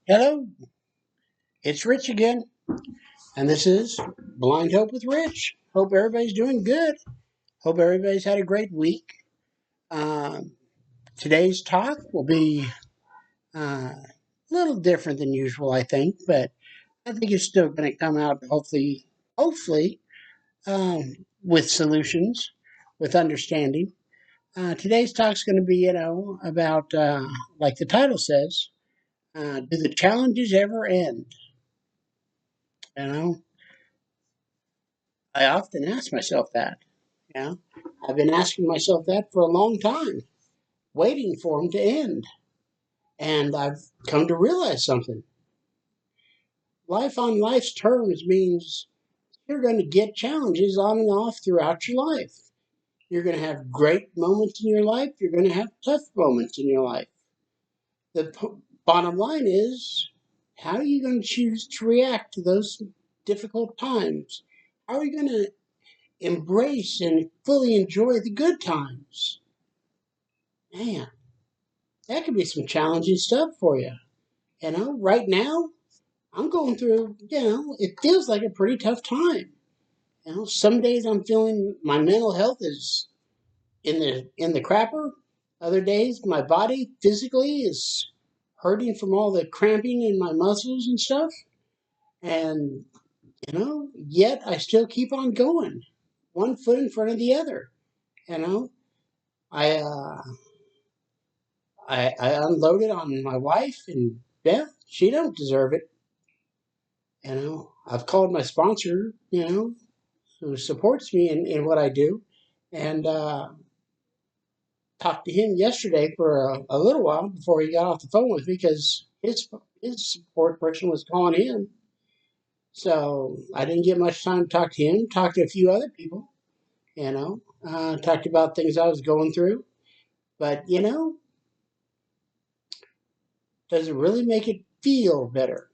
Hello, it's Rich again, and this is Blind Hope with Rich. Hope everybody's doing good. Hope everybody's had a great week. Um, Today's talk will be a little different than usual, I think, but I think it's still going to come out hopefully, with solutions, with understanding. Today's talk is going to be, about like the title says, do the challenges ever end? You know, I often ask myself that. Yeah, I've been asking myself that for a long time, waiting for them to end. And I've come to realize something. Life on life's terms means you're going to get challenges on and off throughout your life. You're going to have great moments in your life. You're going to have tough moments in your life. Bottom line is, how are you going to choose to react to those difficult times? How are you going to embrace and fully enjoy the good times? Man, that could be some challenging stuff for you. Right now, I'm going through, it feels like a pretty tough time. Some days I'm feeling my mental health is in the crapper. Other days, my body physically is hurting from all the cramping in my muscles and stuff. And, yet I still keep on going, one foot in front of the other. You know, I, uh, I unloaded on my wife and Beth. She don't deserve it. I've called my sponsor, who supports me in what I do, and talked to him yesterday for a little while before he got off the phone with me because his support person was calling him. So I didn't get much time to talk to him. Talked to a few other people, talked about things I was going through. But does it really make it feel better?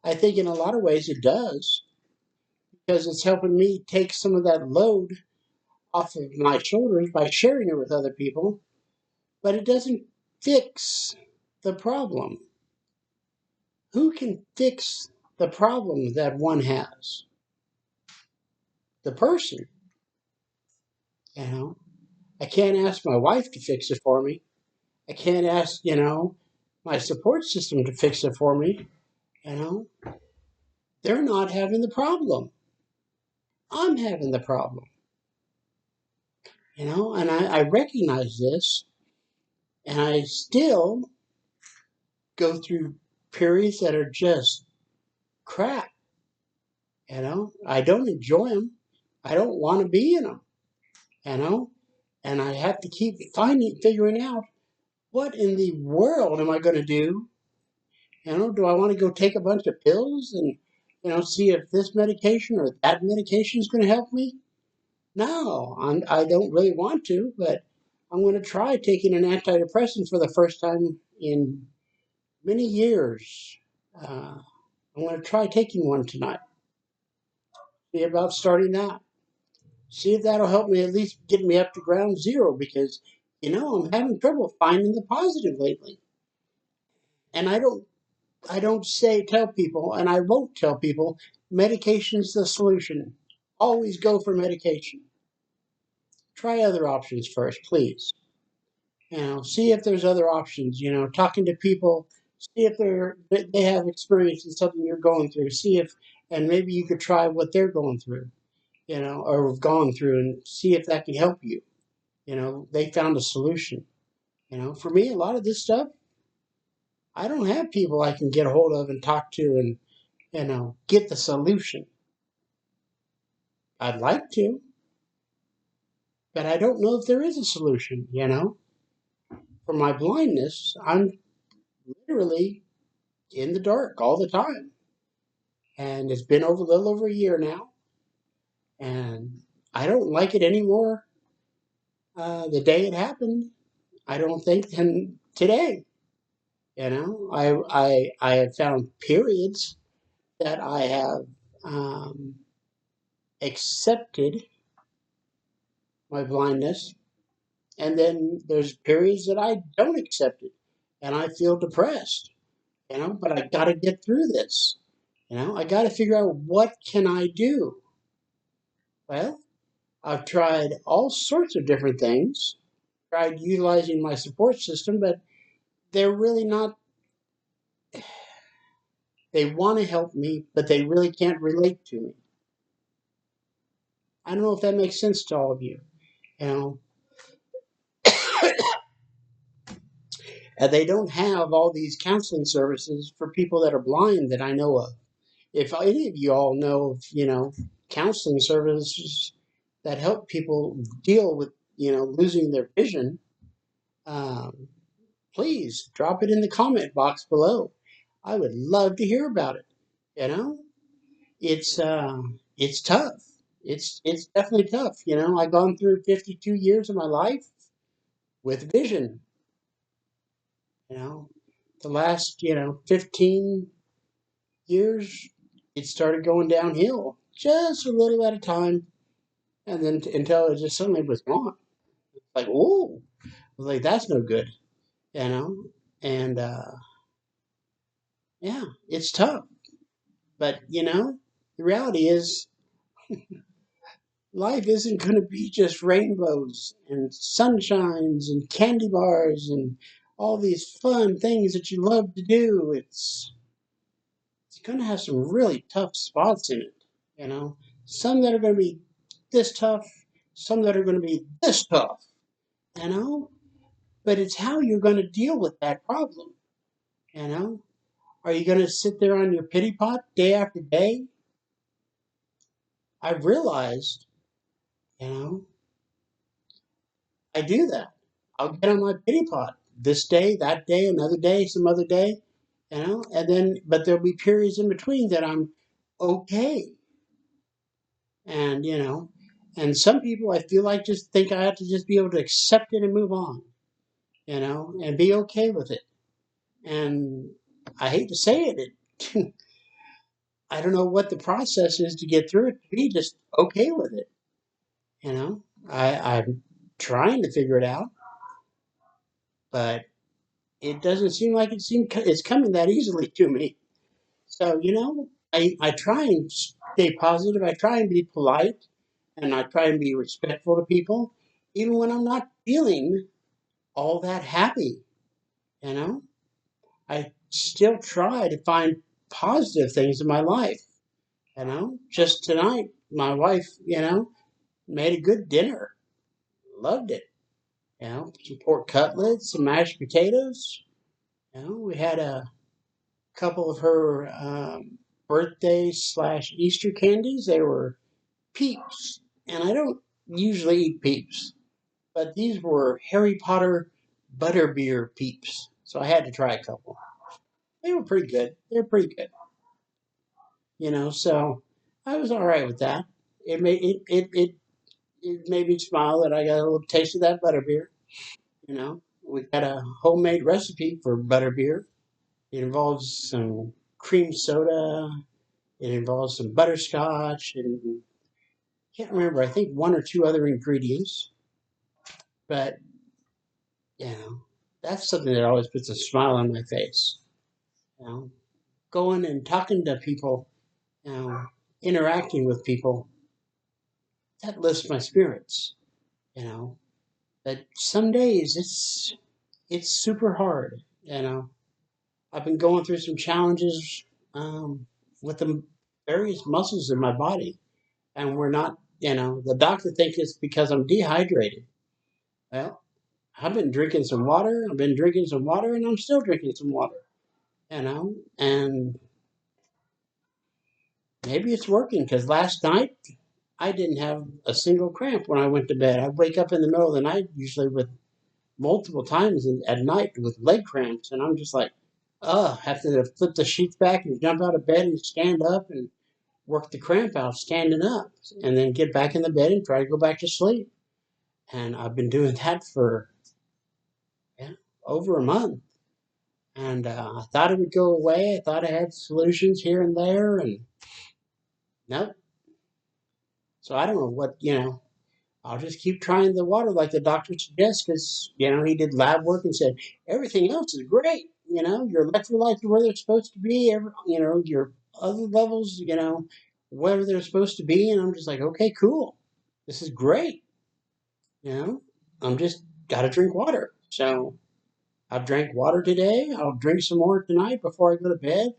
I think in a lot of ways it does because it's helping me take some of that load off of my shoulders by sharing it with other people, but it doesn't fix the problem. Who can fix the problem that one has? The person. You know, I can't ask my wife to fix it for me. I can't ask, my support system to fix it for me. You know, they're not having the problem. I'm having the problem. And I recognize this, and I still go through periods that are just crap. I don't enjoy them. I don't want to be in them. You know, and I have to keep figuring out what in the world am I going to do. Do I want to go take a bunch of pills and see if this medication or that medication is going to help me? No, I don't really want to, but I'm going to try taking an antidepressant for the first time in many years. Uh, I'm going to try taking one tonight. See about starting that. See if that'll help me at least get me up to ground zero because I'm having trouble finding the positive lately. And I don't tell people, and I won't tell people medication's the solution. Always go for medication. Try other options first, please. See if there's other options. Talking to people, see if they have experience in something you're going through. See if, and maybe you could try what they're going through, or have gone through, and see if that can help you. They found a solution. For me, a lot of this stuff, I don't have people I can get a hold of and talk to and, get the solution. I'd like to, but I don't know if there is a solution. For my blindness, I'm literally in the dark all the time. And it's been over a little over a year now. And I don't like it anymore the day it happened. I don't think than today. I have found periods that I have um, accepted my blindness, and then there's periods that I don't accept it, and I feel depressed, but I got to get through this. I got to figure out what can I do. Well, I've tried all sorts of different things, tried utilizing my support system, but they're really not, they want to help me, but they really can't relate to me. I don't know if that makes sense to all of you. You know, and they don't have all these counseling services for people that are blind that I know of. If any of you all know of, counseling services that help people deal with, losing their vision, um, please drop it in the comment box below. I would love to hear about it. You know, it's tough. It's definitely tough. I've gone through 52 years of my life with vision. You know, the last 15 years, it started going downhill just a little at a time, and then until it just suddenly was gone. Like, oh, I was like, that's no good, you know. And yeah, it's tough, but the reality is, life isn't going to be just rainbows and sunshines and candy bars and all these fun things that you love to do. It's going to have some really tough spots in it, you know. Some that are going to be this tough, some that are going to be this tough, you know. But it's how you're going to deal with that problem, you know. Are you going to sit there on your pity pot day after day? I've realized, you know, I do that. I'll get on my pity pot this day, that day, another day, some other day, and then, but there'll be periods in between that I'm okay. And, and some people I feel like just think I have to just be able to accept it and move on, and be okay with it. And I hate to say it, I don't know what the process is to get through it, to be just okay with it. I'm trying to figure it out, but it doesn't seem like it's coming that easily to me. So, I try and stay positive. I try and be polite, and I try and be respectful to people, even when I'm not feeling all that happy. You know, I still try to find positive things in my life. Just tonight, my wife, made a good dinner. Loved it. Some pork cutlets, some mashed potatoes. We had a couple of her birthday slash Easter candies. They were Peeps, and I don't usually eat Peeps, but these were Harry Potter butterbeer Peeps, so I had to try a couple. They were pretty good. They're pretty good, So I was all right with that. It made me smile that I got a little taste of that butterbeer. We got a homemade recipe for butterbeer. It involves some cream soda. It involves some butterscotch, and can't remember. I think one or two other ingredients, but you know, that's something that always puts a smile on my face. You know, going and talking to people, you know, interacting with people, that lifts my spirits. You know, but some days it's super hard. I've been going through some challenges with the various muscles in my body, and we're not. The doctor thinks it's because I'm dehydrated. Well, I've been drinking some water. I've been drinking some water, and I'm still drinking some water. And maybe it's working because last night I didn't have a single cramp when I went to bed. I wake up in the middle of the night, usually with multiple times at night with leg cramps, and I'm just like, have to flip the sheets back and jump out of bed and stand up and work the cramp out standing up, and then get back in the bed and try to go back to sleep. And I've been doing that for yeah, over a month. And I thought it would go away. I thought I had solutions here and there, and nope. So I don't know what. I'll just keep trying the water like the doctor suggests because, he did lab work and said, everything else is great. Your electrolytes are where they're supposed to be, your other levels, where they're supposed to be. And I'm just like, okay, cool. This is great. You know, I'm just got to drink water. So I've drank water today. I'll drink some more tonight before I go to bed.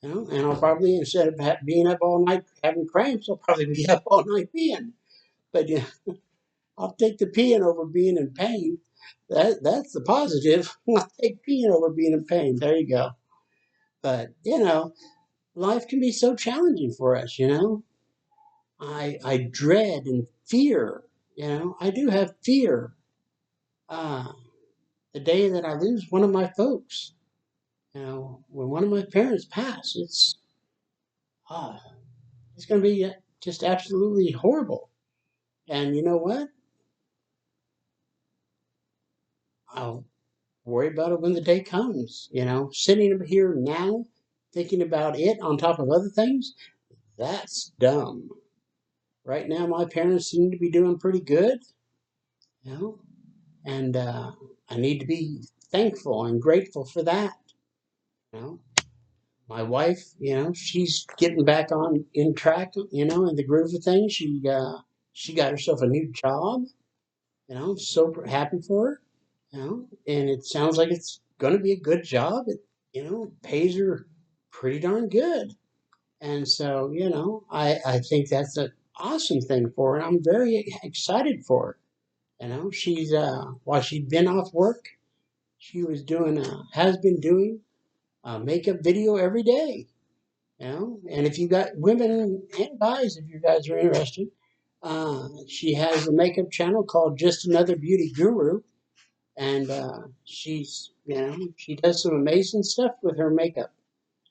And I'll probably, instead of being up all night having cramps, I'll probably be up all night peeing. But I'll take the peeing over being in pain. That's the positive. I'll take peeing over being in pain. There you go. But life can be so challenging for us. I dread and fear. I do have fear. Uh, the day that I lose one of my folks. When one of my parents pass, uh, it's going to be just absolutely horrible. And you know what? I'll worry about it when the day comes. Sitting here now, thinking about it on top of other things, that's dumb. Right now, my parents seem to be doing pretty good, you know, and I need to be thankful and grateful for that. You know, my wife, she's getting back on in track, in the groove of things. She got herself a new job. I'm so happy for her. And it sounds like it's going to be a good job. It pays her pretty darn good. And so, I think that's an awesome thing for her. I'm very excited for her. She's, while she'd been off work, she was has been doing a makeup video every day. And if you got women and guys, if you guys are interested, she has a makeup channel called Just Another Beauty Guru, and she does some amazing stuff with her makeup.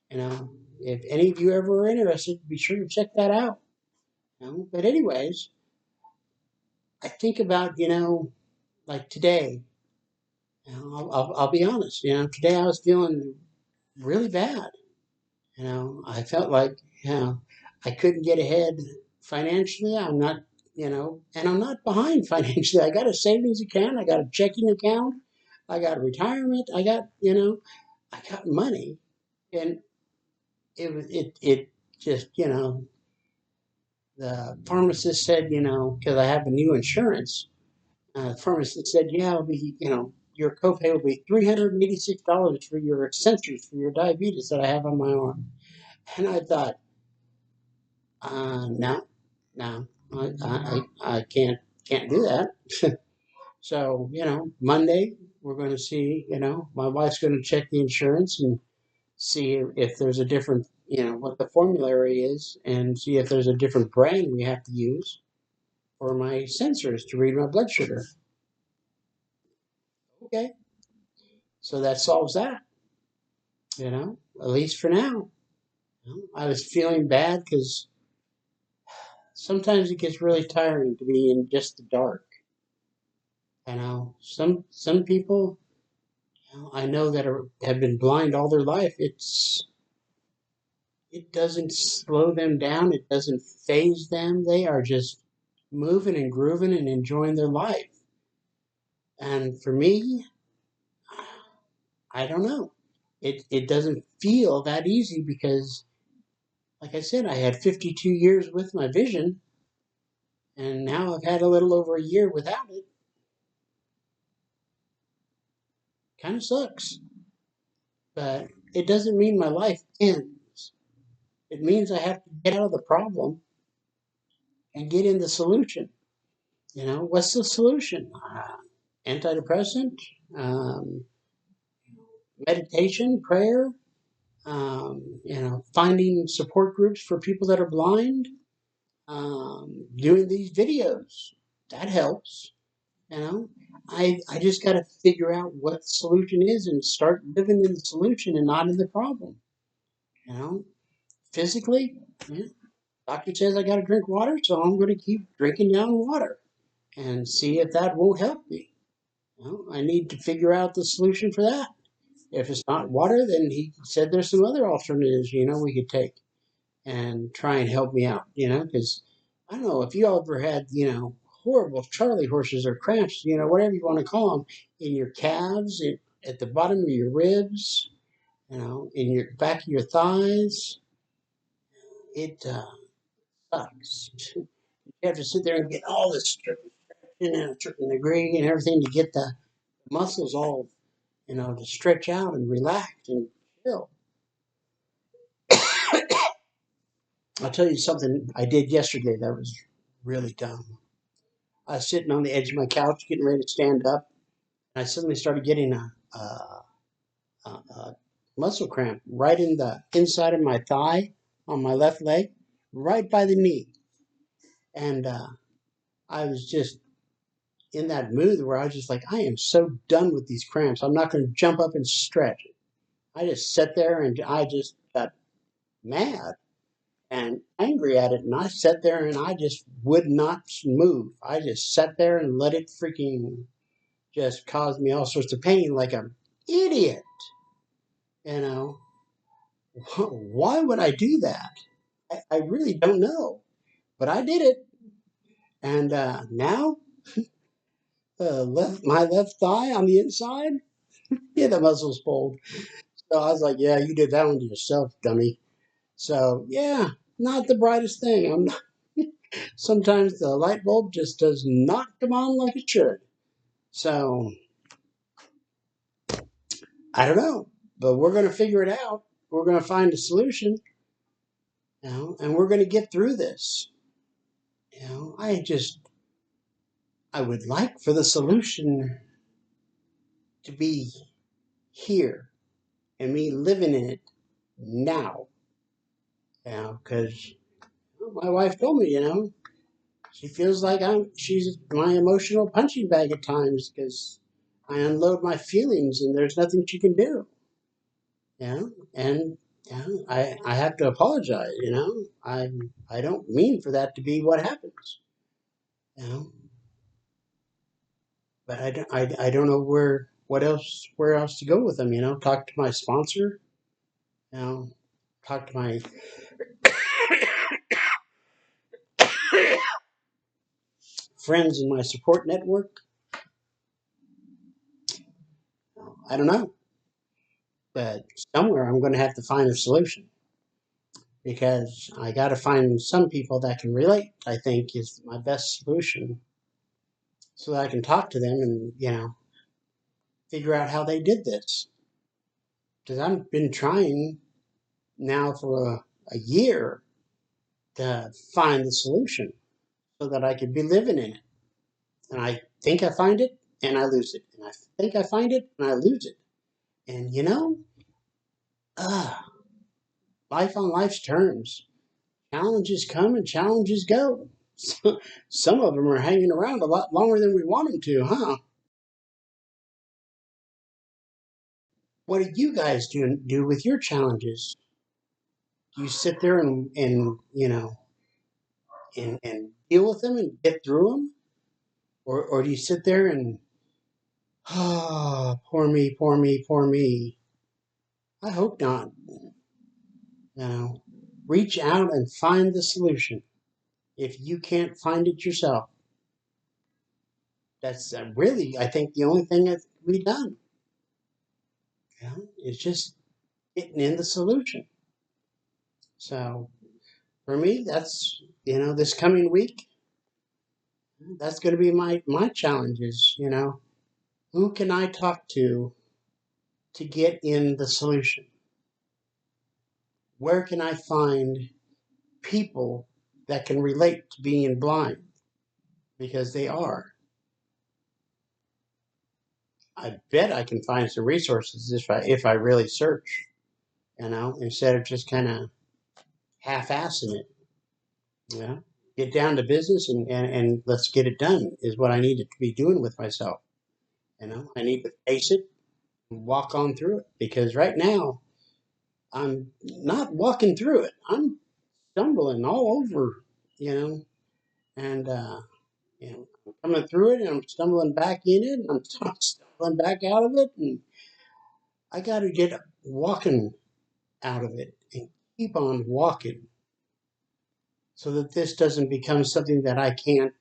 If any of you ever are interested, be sure to check that out. But anyways, I think about like today. I'll be honest. Today I was feeling really bad. I felt like I couldn't get ahead financially. I'm not, and I'm not behind financially. I got a savings account. I got a checking account. I got a retirement. I got money, and it just the pharmacist said because I have a new insurance, the pharmacist said it'll be your copay will be $386 for your sensors for your diabetes that I have on my arm, and I thought, no, no, I can't do that. So Monday we're going to see. My wife's going to check the insurance and see if there's a different, what the formulary is, and see if there's a different brand we have to use for my sensors to read my blood sugar. Okay, so that solves that. At least for now. I was feeling bad because sometimes it gets really tiring to be in just the dark. Some people I know that have been blind all their life. It doesn't slow them down. It doesn't phase them. They are just moving and grooving and enjoying their life. And for me, I don't know. It doesn't feel that easy because, like I said, I had 52 years with my vision, and now I've had a little over a year without it. Kind of sucks. But it doesn't mean my life ends. It means I have to get out of the problem and get in the solution. What's the solution? Antidepressant, um, meditation, prayer, finding support groups for people that are blind, doing these videos. That helps. You know, I just got to figure out what the solution is and start living in the solution and not in the problem. You know, physically, yeah, doctor says I got to drink water, so I'm going to keep drinking down water and see if that won't help me. I need to figure out the solution for that. If it's not water, then he said there's some other alternatives, we could take and try and help me out, because I don't know if you ever had, horrible Charlie horses or cramps, whatever you want to call them, in your calves, at the bottom of your ribs, in your back of your thighs. It sucks. You have to sit there and get all this stretching at a certain degree and everything to get the muscles all, to stretch out and relax and chill. I'll tell you something I did yesterday that was really dumb. I was sitting on the edge of my couch getting ready to stand up, and I suddenly started getting a muscle cramp right in the inside of my thigh on my left leg, right by the knee. And I was just in that mood where I was just like, I am so done with these cramps. I'm not going to jump up and stretch. I just sat there and I just got mad and angry at it. And I sat there and I just would not move. I just sat there and let it freaking just cause me all sorts of pain like an idiot. You know, why would I do that? I really don't know. But I did it. And now, my left thigh on the inside, yeah, the muscle's pulled. So I was like, yeah, you did that one to yourself, dummy. So, yeah, not the brightest thing. I'm not, sometimes the light bulb just does not come on like it should. So, I don't know. But we're going to figure it out. We're going to find a solution, and we're going to get through this. I would like for the solution to be here and me living in it now. Because my wife told me, she feels like she's my emotional punching bag at times because I unload my feelings and there's nothing she can do. And I have to apologize. I don't mean for that to be what happens. You know, but I don't know where else to go with them. Talk to my sponsor. You know, talk to my friends in my support network. I don't know, but somewhere I'm going to have to find a solution because I got to find some people that can relate. I think is my best solution, so that I can talk to them and figure out how they did this. Because I've been trying now for a year to find the solution so that I could be living in it. And I think I find it and I lose it. And I think I find it and I lose it. And uh, life on life's terms. Challenges come and challenges go. Some of them are hanging around a lot longer than we want them to, huh? What do you guys do with your challenges? Do you sit there and deal with them and get through them? Or do you sit there and, poor me, poor me, poor me? I hope not. Reach out and find the solution. If you can't find it yourself, that's really, I think, the only thing that can be done. Is just getting in the solution. So for me, that's this coming week, that's going to be my challenges. Who can I talk to get in the solution? Where can I find people that can relate to being blind? Because they are. I bet I can find some resources if I really search, instead of just kind of half-assing it. Get down to business and let's get it done is what I need to be doing with myself. I need to face it and walk on through it because right now I'm not walking through it. I'm stumbling all over, you know, and I'm coming through it and I'm stumbling back in it and I'm stumbling back out of it, and I got to get walking out of it and keep on walking so that this doesn't become something that I can't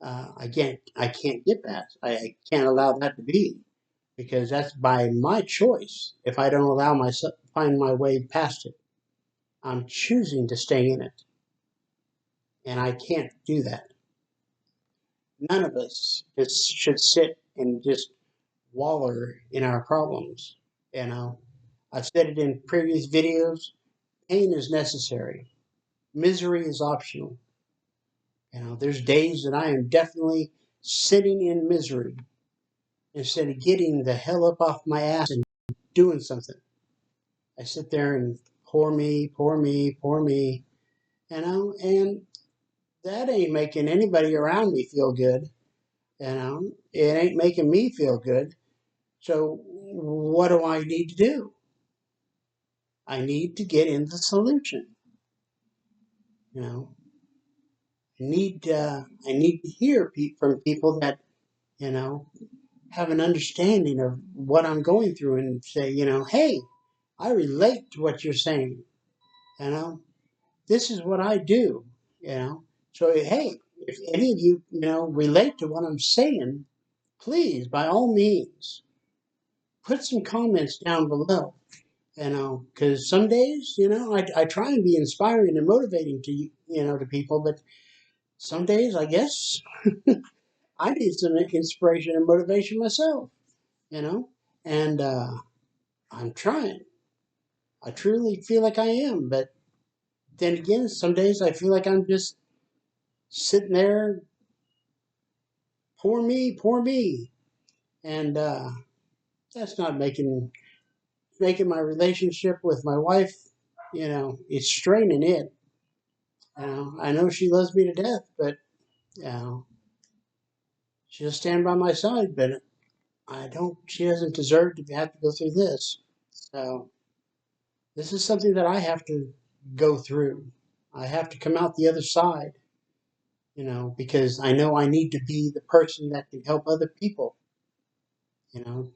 I can't get past. I can't allow that to be because that's by my choice. If I don't allow myself find my way past it, I'm choosing to stay in it, and I can't do that. None of us should sit and just waller in our problems. You know, I've said it in previous videos. Pain is necessary. Misery is optional. There's days that I am definitely sitting in misery instead of getting the hell up off my ass and doing something. I sit there and poor me, poor me, poor me, and that ain't making anybody around me feel good. It ain't making me feel good. So what do I need to do? I need to get in the solution. You know, I need to hear from people that you know have an understanding of what I'm going through and say, hey, I relate to what you're saying. You know, this is what I do. You know, so hey, if any of you relate to what I'm saying, please by all means put some comments down below. Because some days, I try and be inspiring and motivating to people, but some days, I guess, I need some inspiration and motivation myself, you know, and I'm trying. I truly feel like I am, but then again, some days I feel like I'm just sitting there, poor me, and that's not making my relationship with my wife, it's straining it. I know she loves me to death, but you know, she'll stand by my side, but I don't. She doesn't deserve to have to go through this. So this is something that I have to go through. I have to come out the other side, because I know I need to be the person that can help other people. You know,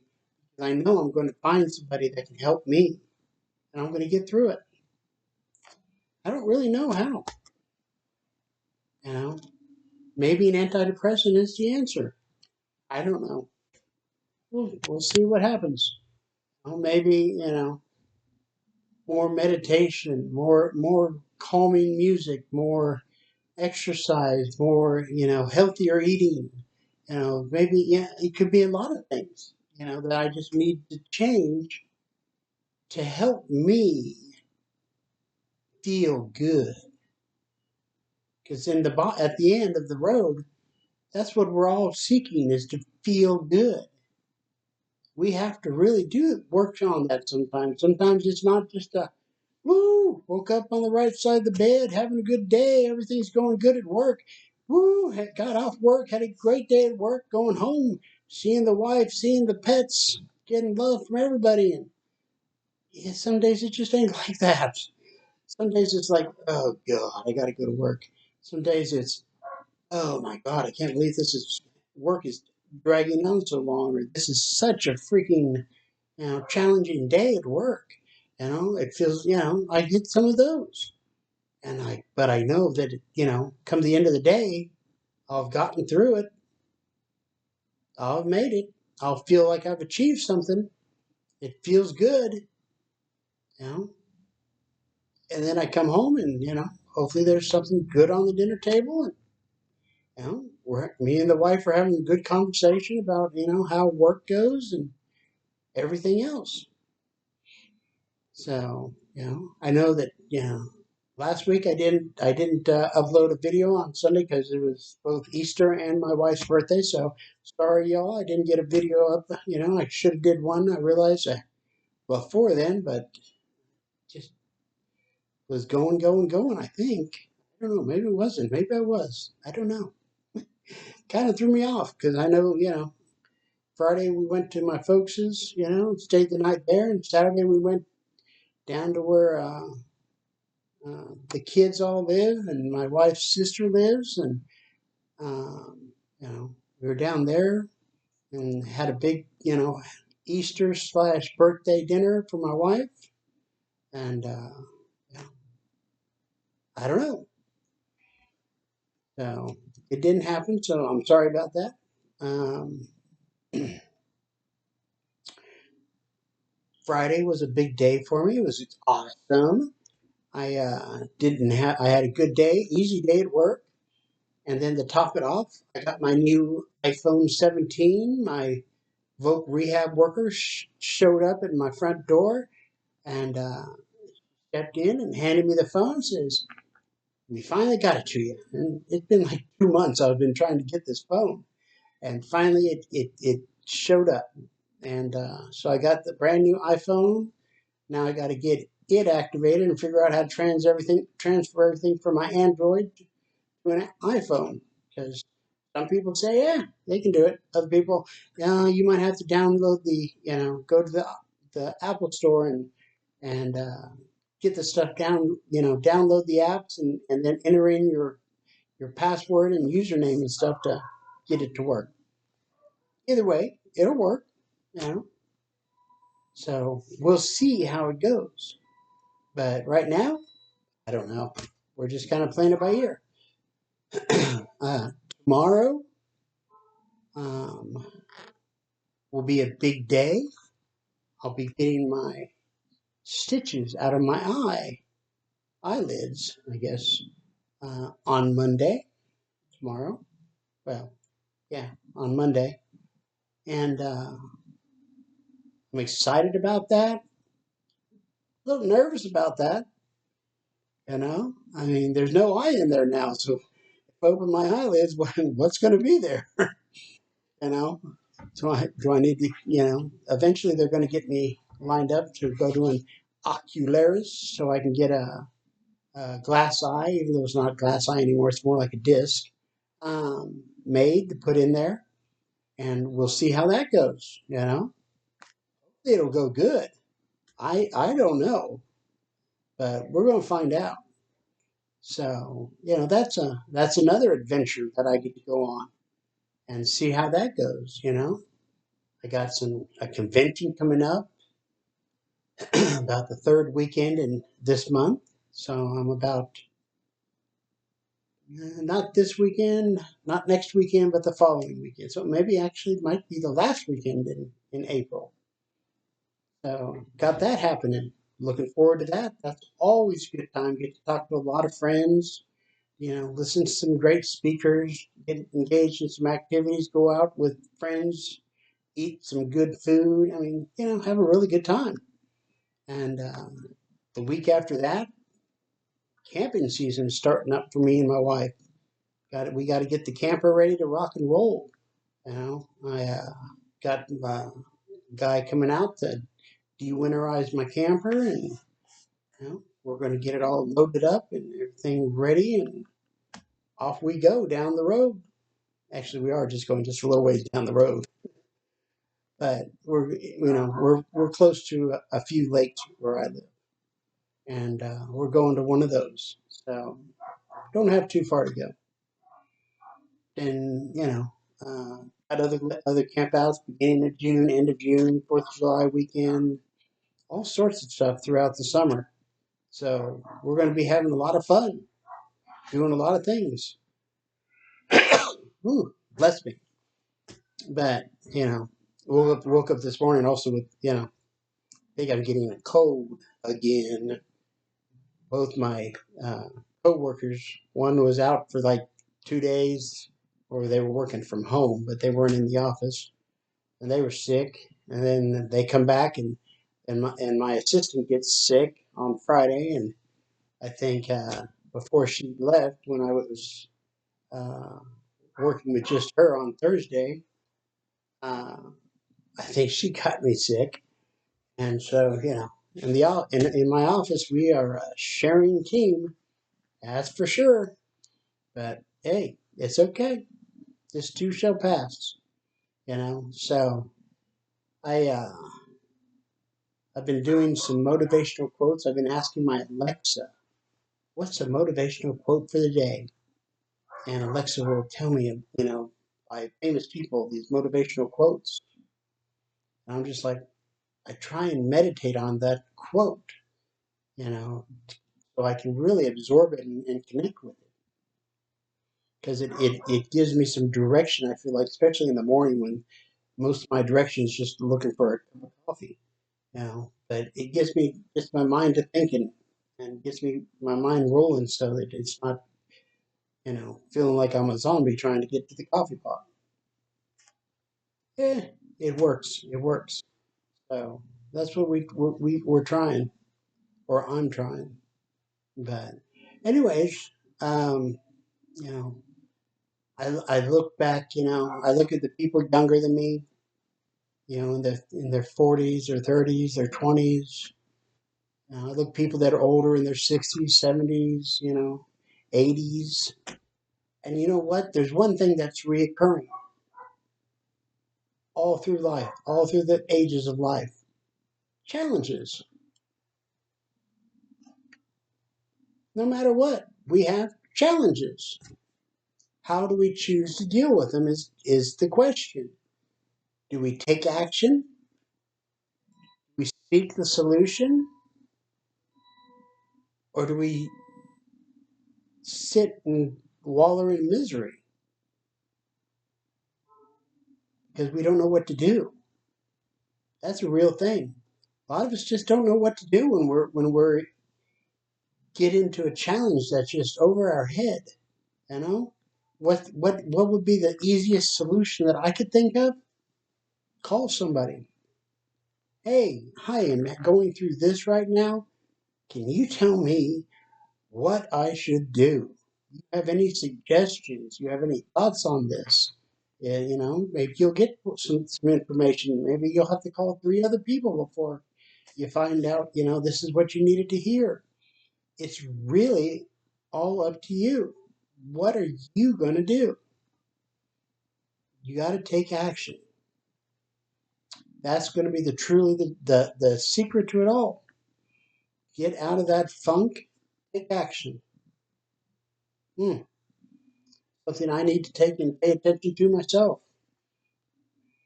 I know I'm going to find somebody that can help me, and I'm going to get through it. I don't really know how. You know, maybe an antidepressant is the answer. I don't know. We'll see what happens. Well, maybe more meditation, more calming music, more exercise, more healthier eating. Maybe it could be a lot of things. That I just need to change to help me feel good. Because at the end of the road, that's what we're all seeking is to feel good. We have to really do work on that sometimes. Sometimes it's not just a woo, woke up on the right side of the bed, having a good day, everything's going good at work. Woo, got off work, had a great day at work, going home, seeing the wife, seeing the pets, getting love from everybody. And yeah, some days it just ain't like that. Some days it's like, oh God, I gotta go to work. Some days it's, oh my God, I can't believe work is dragging on so long, or this is such a freaking challenging day at work. It feels, I get some of those. But I know that, come the end of the day, I'll have gotten through it. I'll have made it. I'll feel like I've achieved something. It feels good, you know. And then I come home and, hopefully there's something good on the dinner table. And, me and the wife are having a good conversation about, how work goes and everything else. So, I know that, last week I didn't upload a video on Sunday because it was both Easter and my wife's birthday. So sorry, y'all, I didn't get a video up. I should have did one. I realized before then, but just was going. I think I don't know. Maybe it wasn't. Maybe I was. I don't know. Kind of threw me off because I know Friday we went to my folks's. Stayed the night there, and Saturday we went down to where. The kids all live, and my wife's sister lives, and we were down there and had a big, Easter/birthday dinner for my wife, and I don't know. So it didn't happen, so I'm sorry about that. Um, Friday was a big day for me. It was awesome. I didn't have. I had a good day, easy day at work, and then to top it off, I got my new iPhone 17. My Voc rehab worker showed up at my front door and stepped in and handed me the phone. And says, "We finally got it to you." And it's been like 2 months. I've been trying to get this phone, and finally it showed up. And so I got the brand new iPhone. Now I got to get it activated and figure out how to transfer everything from my Android to an iPhone. Because some people say, yeah, they can do it. Other people, you might have to download go to the Apple Store and get the stuff down, download the apps and then enter in your password and username and stuff to get it to work. Either way, it'll work, you know. So we'll see how it goes. But right now, I don't know. We're just kind of playing it by ear. uh, Tomorrow um, will be a big day. I'll be getting my stitches out of my eyelids, I guess, on Monday, tomorrow. Well, yeah, on Monday. And I'm excited about that. A little nervous about that, you know. I mean, there's no eye in there now, so if I open my eyelids, what's going to be there, you know? So do I need to, eventually they're going to get me lined up to go to an ocularis so I can get a glass eye, even though it's not glass eye anymore, it's more like a disc, made to put in there. And we'll see how that goes, you know? It'll go good. I don't know, but we're going to find out. So, that's another adventure that I get to go on and see how that goes, you know? I got a convention coming up about the third weekend in this month. So I'm about not this weekend, not next weekend, but the following weekend. So maybe actually might be the last weekend in April. So got that happening. Looking forward to that. That's always a good time. Get to talk to a lot of friends, listen to some great speakers, get engaged in some activities, go out with friends, eat some good food. I mean, have a really good time. And the week after that, camping season is starting up for me and my wife. We got to get the camper ready to rock and roll. I got a guy coming out to de-winterize my camper, and we're going to get it all loaded up and everything ready, and off we go down the road. Actually, we are just going just a little ways down the road, but we're close to a few lakes where I live, and we're going to one of those. So don't have too far to go. And at other campouts beginning of June, end of June, 4th of July weekend, all sorts of stuff throughout the summer. So we're going to be having a lot of fun, doing a lot of things. Ooh, bless me. But woke up this morning also with I think I'm getting a cold again. Both my co-workers, one was out for like 2 days, or they were working from home, but they weren't in the office, and they were sick. And then they come back, and my assistant gets sick on Friday, and I think before she left, when I was uh, working with just her on Thursday, uh, I think she got me sick, and so in my office we are a sharing team, that's for sure. But hey, it's okay. This too shall pass. So I I've been doing some motivational quotes. I've been asking my Alexa, what's a motivational quote for the day? And Alexa will tell me, by famous people, these motivational quotes. And I'm just like, I try and meditate on that quote, you know, so I can really absorb it and connect with it. because it gives me some direction. I feel like, especially in the morning when most of my direction is just looking for a cup of coffee, But it gets my mind to thinking and gets me my mind rolling so that it's not, feeling like I'm a zombie trying to get to the coffee pot. Yeah, it works. It works. So that's what we're trying, or I'm trying. But, anyways, um, you know, I look back. I look at the people younger than me. In their 40s or 30s or 20s. I look at people that are older in their 60s, 70s. 80s. And you know what? There's one thing that's reoccurring all through life, all through the ages of life: challenges. No matter what, we have challenges. How do we choose to deal with them is the question. Do we take action? Do we seek the solution? Or do we sit and wallow in misery because we don't know what to do? That's a real thing. A lot of us just don't know what to do when we're get into a challenge that's just over our head. You know, what would be the easiest solution that I could think of? Call somebody. Hey, hi, I'm going through this right now. Can you tell me what I should do? You have any suggestions? You have any thoughts on this? Yeah, maybe you'll get some information. Maybe you'll have to call 3 other people before you find out, this is what you needed to hear. It's really all up to you. What are you going to do? You got to take action. That's going to be truly the secret to it all. Get out of that funk, take action. Hmm. Something I need to take and pay attention to myself.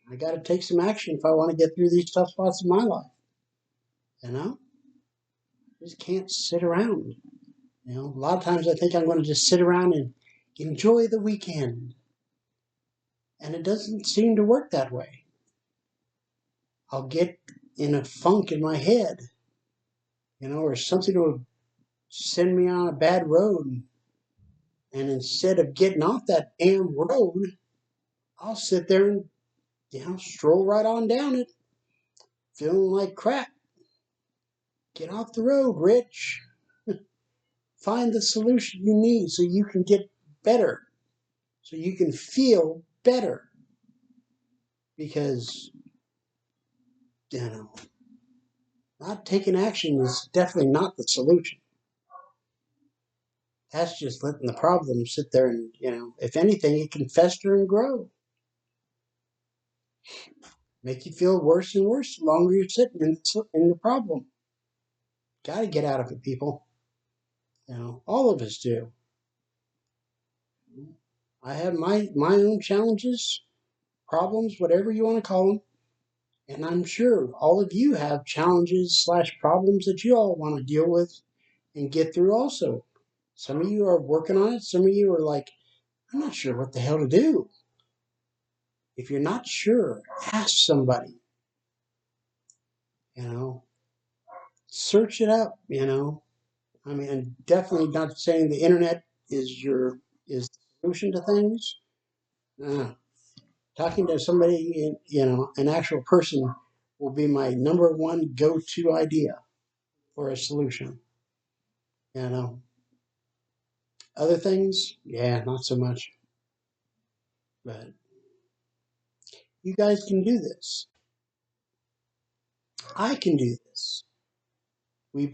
I got to take some action if I want to get through these tough spots in my life. You know, just can't sit around. A lot of times I think I'm going to just sit around and enjoy the weekend, and it doesn't seem to work that way. I'll get in a funk in my head, or something will send me on a bad road, and instead of getting off that damn road, I'll sit there and stroll right on down it, feeling like crap. Get off the road, Rich. Find the solution you need so you can get better, so you can feel better. Because, you know, not taking action is definitely not the solution. That's just letting the problem sit there and, if anything, it can fester and grow. Make you feel worse and worse the longer you're sitting in the problem. Got to get out of it, people. All of us do. I have my own challenges, problems, whatever you want to call them. And I'm sure all of you have challenges/problems that you all want to deal with and get through also. Some of you are working on it. Some of you are like, I'm not sure what the hell to do. If you're not sure, ask somebody. You know, search it up. I mean, I'm definitely not saying the internet is the solution to things. Uh, Talking to somebody, an actual person, will be my number one go-to idea for a solution. You know, other things, yeah, not so much. But you guys can do this. I can do this. We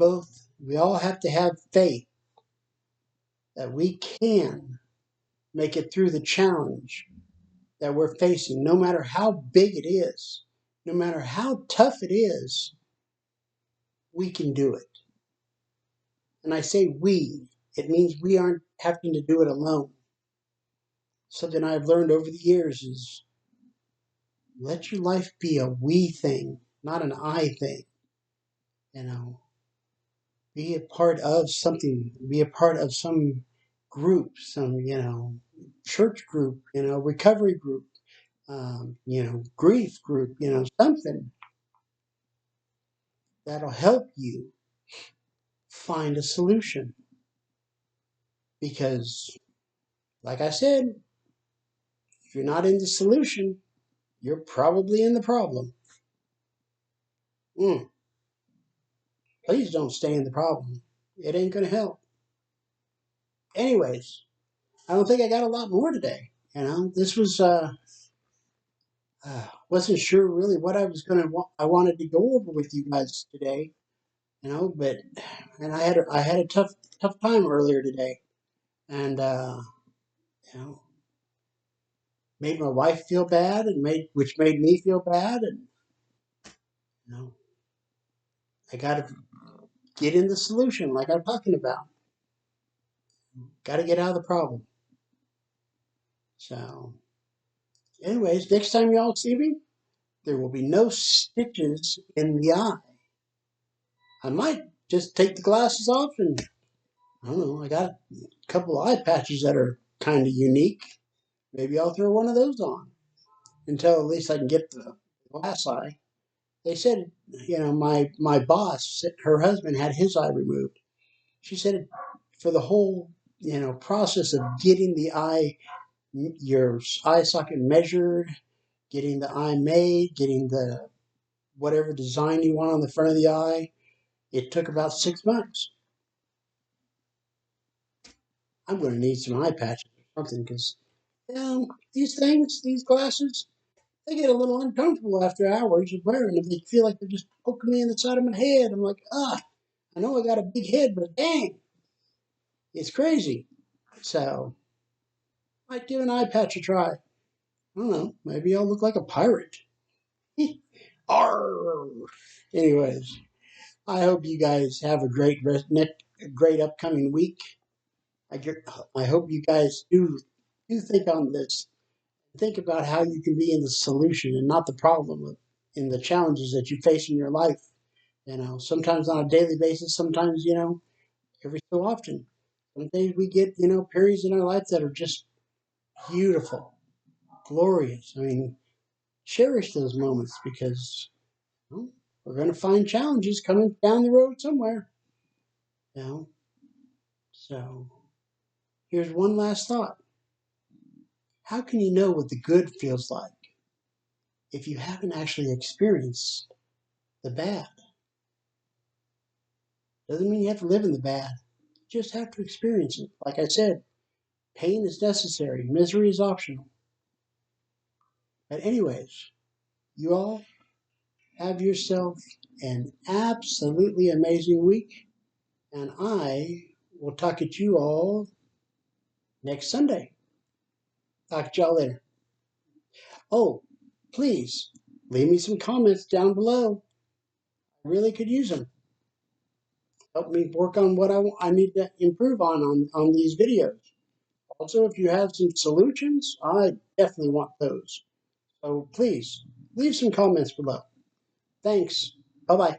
all have to have faith that we can make it through the challenge that we're facing, no matter how big it is, no matter how tough it is, we can do it. And I say we, it means we aren't having to do it alone. Something I've learned over the years is let your life be a we thing, not an I thing. You know, be a part of something, be a part of some group, some, church group, recovery group, grief group, something that'll help you find a solution. Because, like I said, if you're not in the solution, you're probably in the problem. Please don't stay in the problem. It ain't going to help. Anyways, I don't think I got a lot more today. This was wasn't sure really what I was I wanted to go over with you guys today. But and I had a tough time earlier today, and you know made my wife feel bad, and which made me feel bad, and you know I got to get in the solution like I'm talking about. Got to get out of the problem. So, anyways, next time y'all see me, there will be no stitches in the eye. I might just take the glasses off and I don't know. I got a couple of eye patches that are kind of unique. Maybe I'll throw one of those on until at least I can get the glass eye. They said, my boss, her husband had his eye removed. She said for the whole, process of getting your eye socket measured, getting the eye made, getting the whatever design you want on the front of the eye, it took about 6 months. I'm going to need some eye patches or something because these glasses, they get a little uncomfortable after hours of wearing them. They feel like they're just poking me in the side of my head. I'm like, I know I got a big head, but dang, it's crazy. So, I might give an eye patch a try. I don't know. Maybe I'll look like a pirate. Arr! Anyways, I hope you guys have a great upcoming week. I hope you guys do think on this. Think about how you can be in the solution and not the problem in the challenges that you face in your life. Sometimes on a daily basis, sometimes, every so often. Some days we get, periods in our life that are just beautiful, glorious. I mean, cherish those moments because we're going to find challenges coming down the road somewhere. You know, so here's one last thought. How can you know what the good feels like if you haven't actually experienced the bad? Doesn't mean you have to live in the bad. You just have to experience it. Like I said, pain is necessary, misery is optional. But, anyways, you all have yourself an absolutely amazing week, and I will talk at you all next Sunday. Talk to y'all later. Oh, please leave me some comments down below. I really could use them. Help me work on what I need to improve on these videos. Also, if you have some solutions, I definitely want those. So please leave some comments below. Thanks. Bye bye.